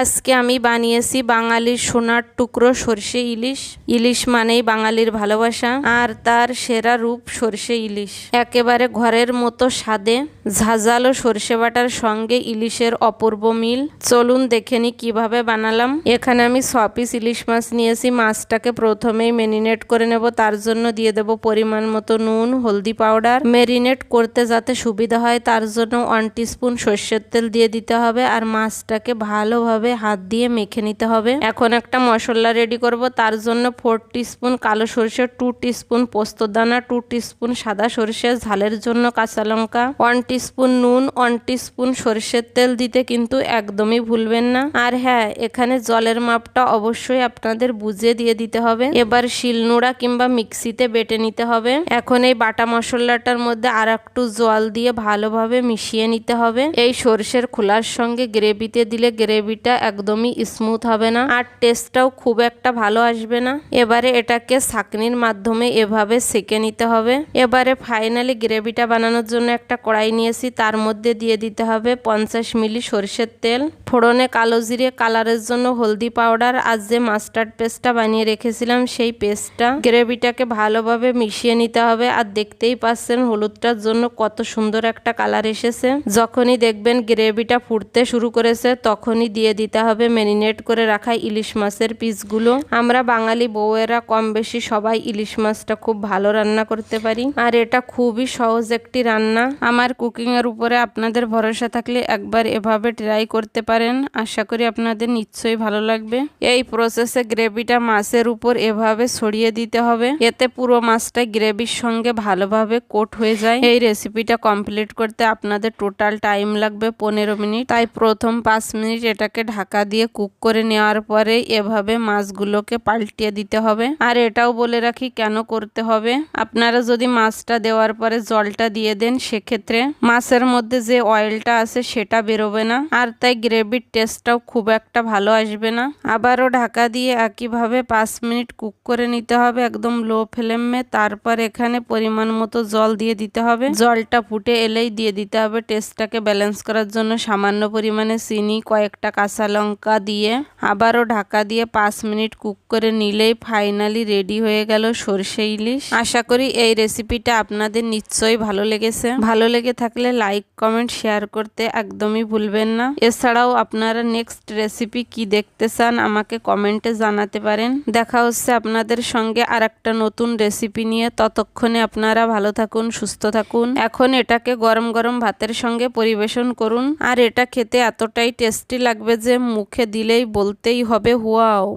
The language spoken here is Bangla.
আজকে আমি বানিয়েছি বাঙালির সোনার টুকরো সরষে ইলিশ। ইলিশ মানেই বাঙালির ভালোবাসা, আর তার সেরা রূপ সরষে ইলিশ। একেবারে ঘরের মতো স্বাদে ঝাঁঝালো সরষে বাটার সঙ্গে ইলিশের অপূর্ব মিল। চলুন দেখে নি কিভাবে বানালাম। এখানে আমি 6 পিস ইলিশ মাছ নিয়েছি। মাছটাকে প্রথমেই ম্যারিনেট করে নেব। তার জন্য দিয়ে দেব পরিমাণ মতো নুন, হলদি পাউডার। ম্যারিনেট করতে যাতে সুবিধা হয় তার জন্য 1 টিস্পুন সর্ষের তেল দিয়ে দিতে হবে, আর মাছটাকে ভালোভাবে হাত দিয়ে মেখে নিতে হবে। এখন একটা মশলা রেডি করব। তার জন্য 4 টিস্পুন কালো সরষে, 2 টিস্পুন পোস্ত দানা, 2 টিস্পুন সাদা সরষে, ঝালের জন্য কাঁচা লঙ্কা, 1 টিস্পুন নুন, 1 টিস্পুন সরষের তেল দিতে কিন্তু একদমই ভুলবেন না। আর হ্যাঁ, এখানে জলের মাপটা অবশ্যই আপনাদের বুঝে দিয়ে দিতে হবে। এবার শিলনোড়া কিংবা মিক্সিতে বেটে নিতে হবে। এখন এই বাটা মশলাটার মধ্যে আর একটু জল দিয়ে ভালোভাবে মিশিয়ে নিতে হবে। এই সরষের খোলার সঙ্গে গ্রেভিতে দিলে গ্রেভিটা একদমই স্মুথ হবে না, আর টেস্টটাও খুব একটা ভালো আসবে না। এবারে এটাকে ছাঁকনির মাধ্যমে এভাবে সেকে নিতে হবে। এবারে ফাইনালি গ্রেভিটা বানানোর জন্য একটা কড়াই নিয়েছি। তার মধ্যে দিয়ে দিতে হবে 50 মিলি সরষের তেল, ফোড়নে কালো জিরে, কালারের জন্য হলদি পাউডার, আর যে মাস্টার্ড পেস্টটা বানিয়ে রেখেছিলাম সেই পেস্টটা। গ্রেভিটাকে ভালোভাবে মিশিয়ে নিতে হবে। আর দেখতেই পাচ্ছেন হলুদটার জন্য কত সুন্দর একটা কালার এসেছে। যখনই দেখবেন গ্রেভিটা ফুটতে শুরু করেছে তখনই দিয়ে দিতে হবে ম্যারিনেট করে রাখা ইলিশ মাছের পিসগুলো। আমরা বাঙালি বউয়েরা কম বেশি সবাই ইলিশ মাছটা খুব ভালো রান্না করতে পারি, আর এটা খুবই সহজ একটি রান্না। আমার কুকিং এর উপরে আপনাদের ভরসা থাকলে একবার এভাবে ট্রাই করতে পারেন। আশা করি আপনাদের নিশ্চয়ই ভালো লাগবে। এই প্রসেসে গ্রেভিটা মাছের উপর এভাবে ছড়িয়ে দিতে হবে, এতে পুরো মাছটা গ্রেভির সঙ্গে ভালোভাবে কোট হয়ে যায়। এই রেসিপিটা কমপ্লিট করতে আপনাদের টোটাল টাইম লাগবে 15 মিনিট। তাই প্রথম 5 মিনিট এটাকে ঢাকা দিয়ে কুক করে নেওয়ার পরে এভাবে মাছগুলোকে পাল্টিয়ে দিতে হবে। আর এটাও বলে রাখি কেন করতে হবে, আপনারা যদি মাছটা দেওয়ার পরে জলটা দিয়ে দেন সেক্ষেত্রে মাছের মধ্যে যে অয়েলটা আছে সেটা বেরোবে না, আর তাই গ্রেভির টেস্টটাও খুব একটা ভালো আসবে না। আবারও ঢাকা দিয়ে একইভাবে 5 মিনিট কুক করে নিতে হবে একদম লো ফ্লেমে। তারপর এখানে পরিমাণ মতো জল দিয়ে দিতে হবে। জলটা ফুটে এলেই দিয়ে দিতে হবে টেস্টটাকে ব্যালেন্স করার জন্য সামান্য পরিমাণে চিনি, কয়েকটা কাঁচা লঙ্কা দিয়ে আবারও ঢাকা দিয়ে 5 মিনিট কুক করে নিলেই ফাইনালি রেডি হয়ে গেল সরষে ইলিশ। আশা করি এই রেসিপিটা আপনাদের নিশ্চয়ই ভালো লেগেছে। ভালো লেগে থাকলে লাইক, কমেন্ট, শেয়ার করতে একদমই ভুলবেন না। এছাড়াও আপনারা নেক্সট রেসিপি কি দেখতে চান আমাকে কমেন্টে জানাতে পারেন। দেখা হচ্ছে আপনাদের সঙ্গে আর একটা নতুন রেসিপি নিয়ে। ততক্ষণে আপনারা ভালো থাকুন, সুস্থ থাকুন। এখন এটাকে গরম গরম ভাতের সঙ্গে পরিবেশন করুন। আর এটা খেতে এতটাই টেস্টি লাগবে যে মুখে দিলেই বলতেই হবে ওয়াও।